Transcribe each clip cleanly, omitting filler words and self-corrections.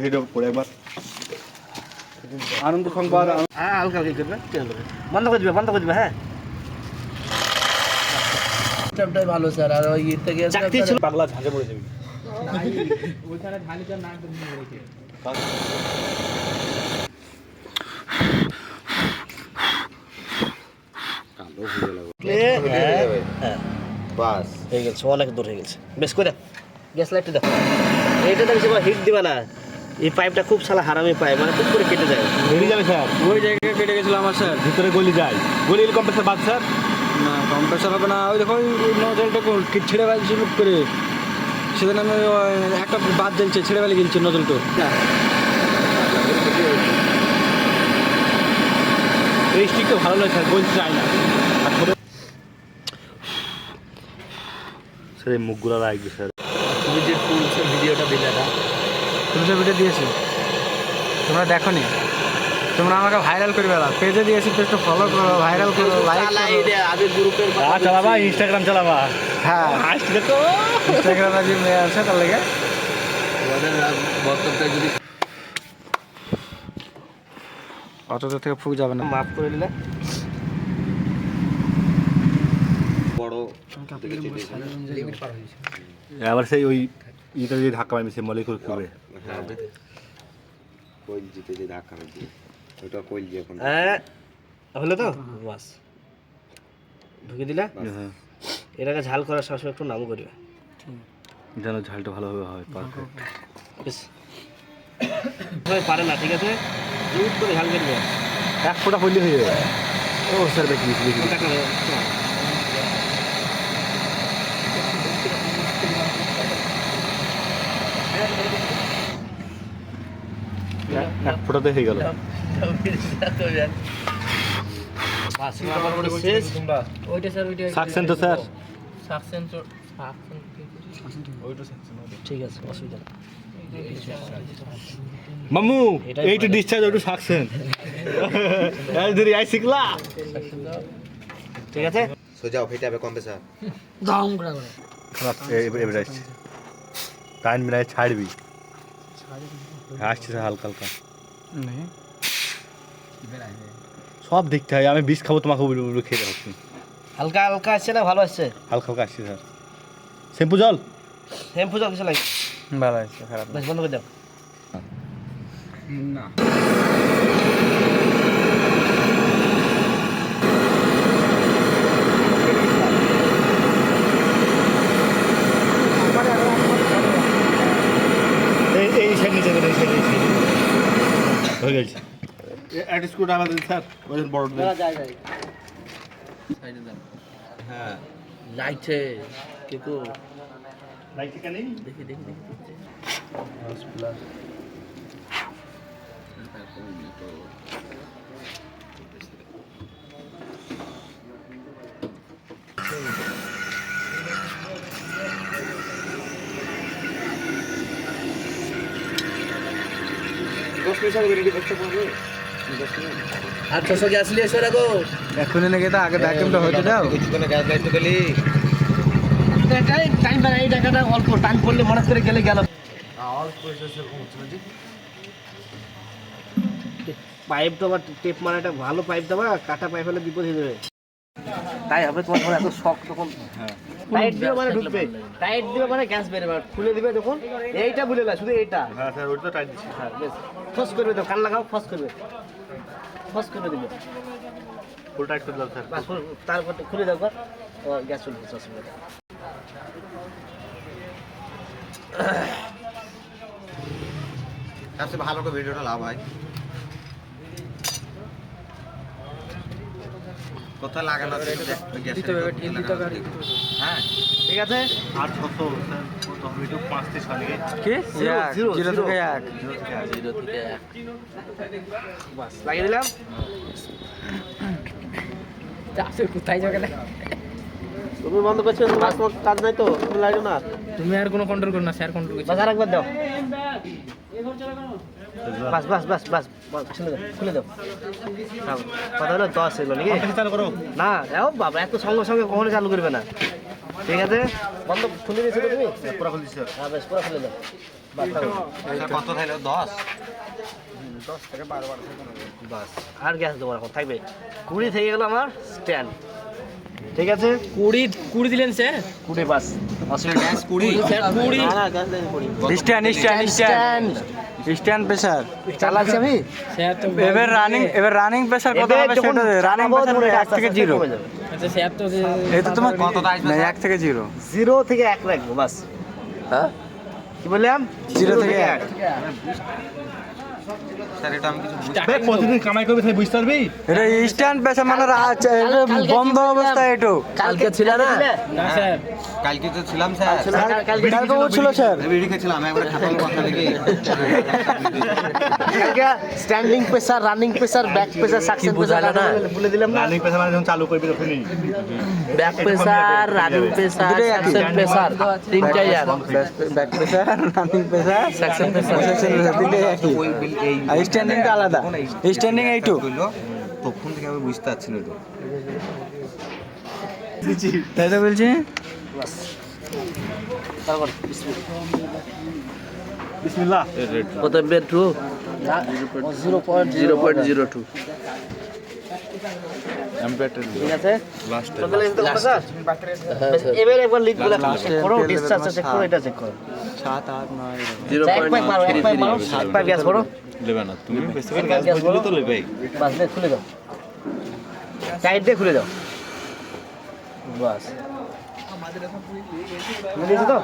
হেডে পড়ে একবার আনন্দ সংবাদ হালকা হালকা করবে বন্ধ করে দিবে হ্যাঁ স্টেপটাই ভালো স্যার আর ওই ইট থেকে চাকতি ছিল পাগলা ঝাঁঝে পড়ে যাবি ওইখানে ঢালিটা না নিয়ে রেখে বাস হয়ে গেছে অনেক দূর হয়ে গেছে বেশ করে গ্যাস লাইটটা দেখো এইটা দেখছি হিট দিবা না এই পাইপটা খুব সালা হারামি পাইপ মানে খুব করে কেটে যায় বেরিয়ে যাবে স্যার ওই জায়গায় কেটে গেছিল আমার স্যার ভিতরে গলি যায় গলি কম্প্রেসার বাদ স্যার না কম্প্রেসার হবে না ওই দেখো ওই নজলটা ছিঁড়ে ফেলছে লুক করে সেদিন আমি একটা বাদ জ্বলছে ছিঁড়ে ফেলে গেছে নজলটা এই স্টিকটা ভালো লাগে স্যার বলতে চাই না স্যার এই মুখগুলো লাগবে স্যার তুমি যে ভিডিওটা দিলে না তুমি যে ভিডিও দিয়েছি তোমরা দেখো নি তোমরা আমাকে ভাইরাল করে বেলা পেজে দিয়েছি পেজটা ফলো করো ভাইরাল করো লাইক করো আমি গ্রুপের চালাবা ইনস্টাগ্রাম চালাবা হ্যাঁ আসলে তো ইনস্টাগ্রামে যে মেয়ে আছে তার লেগে আমাদের বক্তব্যটা যদি অত দূর থেকে ফুক যাবে না মাফ করে দিলে আবার সেই ওই ইটা যদি ধাক্কা মারবে সে মলে করে করবে কোয়েল জিতে যে ধাক্কা মারছে ওটা কোয়েল যে এখন হ্যাঁ হলো তো বাস ঢুকে দিলা হ্যাঁ এটাকে ঝাল করার সবসময় একটু নাম করবে যেন ঝালটা ভালোভাবে হয় পারফেক্ট বেশ পারে না ঠিক আছে জুট করে ঝাল করবে এক ফোঁটা পড়লে হয়ে যাবে ও স্যার বেশি বেশি বেশি এক ফোঁটাতে হয়ে গেল শেষ ওইটা স্যার ওইটা সাকসেন তো স্যার সাকসেন ঠিক আছে অসুবিধা নেই মামু এইটু ডিসচার্জ ওটু সাকসেন ধরি আই শিখলা ঠিক আছে সোজা ফেটে হবে কম্প্রেসার দাম করে এবারে আসছে টাইম মিলাই ছাড়বি আসছে স্যার হালকা হালকা সব দেখতে হয় আমি বিষ খাবো তোমাকে বলে খেয়ে দেবো হালকা হালকা আসছে না ভালো আসছে হালকা হালকা আসছে স্যার শ্যাম্পু জল শ্যাম্পু জল কিছু লাগে ভালো আছে খারাপ বেশ বন্ধ করে দাও না এই সাইড নিচে এই সাইড হয়ে গেছে একটা স্ক্রু ড্রাইভার দিন স্যার ওই বড় যায় সাইডে দাও হ্যাঁ লাগছে কিন্তু লাইট কেন দেখি আর 600 গ্যাস নিয়ে এসে রাখো এখনই নাকি তো আগে ভ্যাকুমটা হতে দাও কিছুক্ষণে গ্যাস লাইট তো গেলি টাইম পারে এই টাকাটা অল্প টাইম করলে মনে করে গেলে গেল পাইপ তো আবার টেপ মারাটা ভালো পাইপ দেবা কাটা পাইপ হলে বিপদ হয়ে যাবে তাই হবে তোমার ঘরে এত শখ তখন টাইট দিবে মানে ঢুকবে টাইট দিবে মানে গ্যাস বেরোবে খুলে দিবে তখন এইটা ভুলে না শুধু এইটা হ্যাঁ স্যার ওটা তো টাইট দিচ্ছি হ্যাঁ বেশ ফস করবে তো কান লাগাও ফস করবে দিবে ফুল টাইট করে দাও স্যার বাস তারপর খুলে দাও ও গ্যাস চলে যাচ্ছে অসুবিধা সবচেয়ে ভালো করে ভিডিওটা লাভ হয় কোথায় লাগানো আছে হ্যাঁ ঠিক আছে আর 600 স্যার তো ভিডিও 5 থেকে 6 নিয়ে কি জিরো 0 থেকে 1 0 থেকে 1 বাস লাগিয়ে দিলাম কোথায় যাবে না তুমি বন্ধ করছো তোমার কাজ নাই তো তুমি লাগো না তুমি আর কোনো কন্ট্রোল করো না স্যার কন্ট্রোল করছে বাজার একবার দাও বাস খুলে দাও কথা হলো 10 এলো নাকি চালু করো না যাও বাবা এত সঙ্গে সঙ্গে কখনো চালু করবে না ঠিক আছে বন্ধ খুলে দিয়েছো তুমি পুরো খুলে দিছি স্যার হ্যাঁ বেশ পুরো খুলে দাও স্যার কত থাকলো 10? বাস আর গ্যাস দেবো এখন থাকবে 20 থেকে গেল আমার স্ট্যান্ড। ঠিক আছে 20 দিলেন স্যার? 20 বাস গ্যাস 20? স্যার 20 না গ্যাস দেয়নি 20 স্ট্যান্ড প্রেসার চালাচ্ছি আমি। স্যার তো এবার রানিং প্রেসার কত হবে সেটা রানিং প্রেসার 1 থেকে 0। আচ্ছা স্যার তো এই তো তোমার কতটা আসবে? 1 থেকে 0 0 থেকে 1 রাখবো বাস। হ্যাঁ কি বললাম? 0 থেকে 1। স্যার এটা আমি কিছু ভাই প্রতিদিন কামাই করবি তাই বুঝতে পারবি। এটা স্ট্যান্ড প্রেসার মানে বন্ধ অবস্থা এটো। কালকে ছিল না? না স্যার কালকে তো ছিলাম স্যার। কালকে ছিল স্যার। বিড়ি খেয়েছিলাম একবার খাতাল কথা লিখে। কালকে standing pressure, running pressure, back pressure, suction pressure বলে দিলাম না? রানিং পেশা মানে যখন চালু করবি তখনই back pressure, running pressure, suction pressure তিনটাই আর back pressure, running pressure, suction pressure তিনটাই একই। আর স্ট্যান্ডিংটা আলাদা। স্ট্যান্ডিং এইটু কইলো তখন থেকে আমি বুঝতে পারছি না এটা। তাই তো বলছি। তারপর বিসমিল্লাহ। কত বের টু 0.02 ঠিক আছে কত লাগছে কত স্যার? এবারে একবার লিক গুলো করো, ডিসচার্জ চেক করো, এটা চেক করো। 7 8 9 এক পাইপ মারো, এক পাইপ মারো, এক পাইপ গ্যাস ভরো, লেবে না তুমি বেসিক্যালি গ্যাস গ্যাস ভরো। বুঝলি তো লেবেই। বাস দিয়ে খুলে দাও, টাইট দিয়ে খুলে দাও, বাস বুঝেছো তো?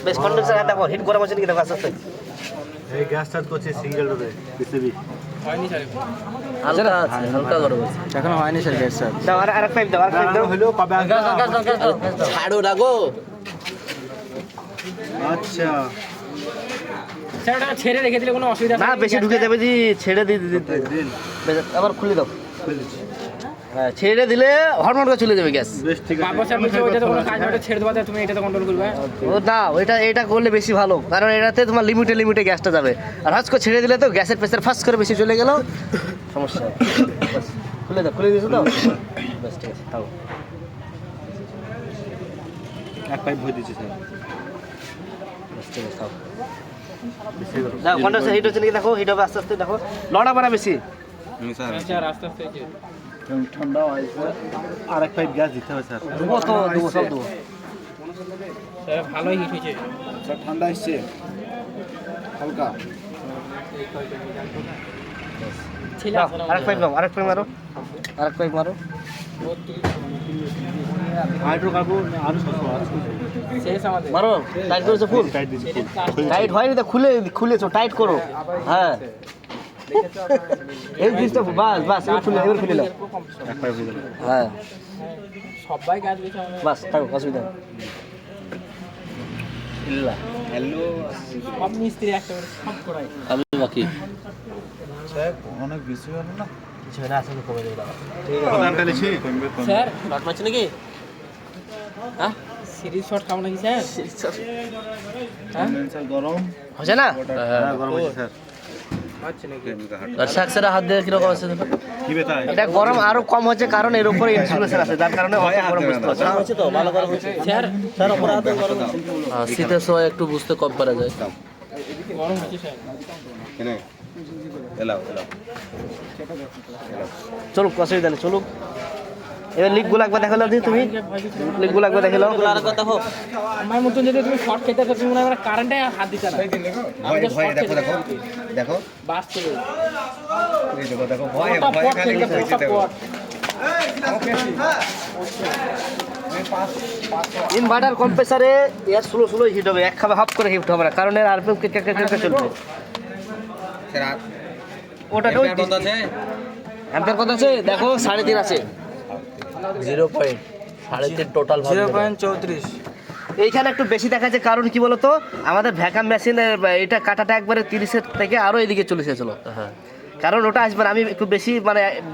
বেশ কন্ডেন্সার দেখো, হিট গরম আছে নাকি দেখো আস্তে আস্তে। এই গ্যাস চার্জ করছে সিঙ্গেল ডোরে বিসিবি। হালকা আছে, হালকা গরম আছে। এখনো হয়নি স্যার গ্যাস স্যার। দাও আর এক পাইপ দাও, আর পাইপ দাও। হলো কবে আসবে? ছাড়ো না গো। আচ্ছা স্যার ওটা ছেড়ে রেখে দিলে কোনো অসুবিধা না বেশি ঢুকে যাবে, দি ছেড়ে দিয়ে দিতে দিন আবার খুলে দাও। খুলেছি। হ্যাঁ ছেড়ে দিলে হরমোন করে চলে যাবে গ্যাস। বেশ ঠিক আছে। বাবা স্যার বলছে ওইটা তো কোনো কাজ না, ওটা ছেড়ে দেওয়া যায়, তুমি এটা তো কন্ট্রোল করবে। ও না এটা করলে বেশি ভালো, কারণ এটাতে তোমার লিমিটে গ্যাসটা যাবে, আর হজ করে ছেড়ে দিলে তো গ্যাসের প্রেসার ফাস্ট করে বেশি চলে গেল, সমস্যা হবে। বাস, খুলে দাও, খুলে দিয়েছো তো? বাস ঠিক আছে তাও এক পাইপ ভরে দিয়েছি স্যার। বাস, ঠিক আছে তাও দেখো কন্ডেন্সার হিট হচ্ছে নাকি দেখো, হিট হবে আস্তে আস্তে দেখো, লড়া বাড়া বেশি। স্যার স্যার আস্তে আস্তে ঠান্ডা আসবে আর এক পাইপ গ্যাস দিতে হবে স্যার। দেবো তো, দেবো সব দেবো। স্যার ভালোই হিট হয়েছে। স্যার ঠান্ডা আসছে হালকা। ছিল দাও, আরেক পাইপ দাও, আরেক পাইপ মারো, আরেক পাইপ মারো। হাইড্রোকার্বন আরো সস্তা আছে। শেষ আমাদের মারো, টাইট করেছো ফুল? টাইট দিয়েছি ফুল। টাইট হয়নি তো খুলেছো, টাইট করো। হ্যাঁ এই জিনিসটা বাস এবার খুলে নাও। এক পাইপ হয়ে গেল। হ্যাঁ সবাই কাজ বেশি আমাদের বাস থাকো, অসুবিধা নেই। ইল্লা সব মিস্ত্রি একটা করে সব করাই। আমি বাকি স্যার অনেক বেশি হলো না। কিছু না, আসলে কমে দেবো দাদা। প্রধানটা লিখি স্যার শর্ট মারছে নাকি? হ্যাঁ সিরিজ শট খাবো নাকি স্যার? হ্যাঁ স্যার গরম। হচ্ছে না? হ্যাঁ গরম আছে স্যার। হচ্ছে নাকি? আর সাকসেরা হাত দিয়ে কিরকম আছে দেখো। কি বেতা? এটা গরম আরো কম হচ্ছে, কারণ এর উপরে ইনসুলেশন আছে, যার কারণে অত গরম বুঝতে পারছে হচ্ছে তো ভালো গরম হচ্ছে। স্যার স্যার অপরাধ গরম শীতের সময় একটু বুঝতে কম পারা যায়। গরম হচ্ছে স্যার। এনে এলাও চলুক, অসুবিধা নেই, চলুক। এবার লিকগুলো একবার দেখালো তুমি, লিকগুলো একবার দেখালো। দেখো আমার মতন যদি তুমি শর্ট খেতে তো তুমি মনে হয় কারেন্টে হাত দিতে না। ভয় দেখো বাস চলে এই দেখো ভয় খালি একটা পয়সা দেখো। ইনভার্টার কম্প্রেসারে এর স্লো হিট হবে, এক খাবে হাফ করে হিট হবে না, কারণ এর আরপিএম কেটে চলবে। স্যার আর ওটা এর কত আছে? অ্যাম্পিয়ার কত আছে দেখো, 3.5 আছে। 0.3 টোটাল 0.34। এইখানে একটু বেশি দেখাচ্ছে, কারণ কি বলতো আমাদের ভ্যাকাম মেশিনের এটা কাটাটা একবারে 30-এর থেকে আরো এদিকে চলে এসেছিল। হ্যাঁ কারণ ওটা আসবে না, আমি একটু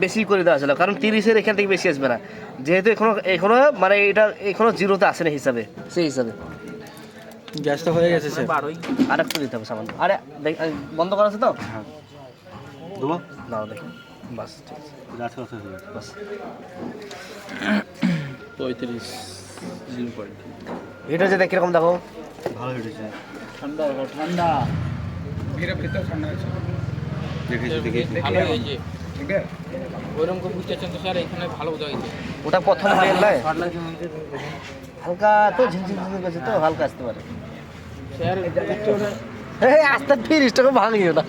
বেশি করে দেওয়া ছিল, কারণ 30-এর এখান থেকে বেশি আসবে না, যেহেতু এখনো মানে এটা এখনো 0-তে আসে না হিসাবে, সেই হিসাবে গ্যাসটা হয়ে গেছে স্যার। আর একটু দিতে হবে সামান্য। আরে বন্ধ করা আছে তো? হ্যাঁ দেবো নাও দেখো, বাস ঠিক আছে, গাছ কথা হয়ে গেছে। বাস 35 জিরো পয়েন্ট এটা যে কিরকম দেখো ভালো হেঁটেছে ঠান্ডা ঠান্ডা ভিড়ের ভিতর ঠান্ডা আছে দেখেছি ভালো হয়েছে ঠিক আছে ওইরকম করে বুঝতেছেন তো স্যার এখানে ভালো বোঝা গেছে ওটা প্রথম তেল নয় হালকা তো ঝিমঝিম করছে তো হালকা আসতে পারে স্যার আস্তে 30 টাকা ভাঙিও না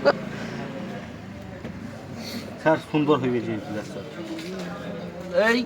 স্যার সুন্দর হয়ে গেছে এই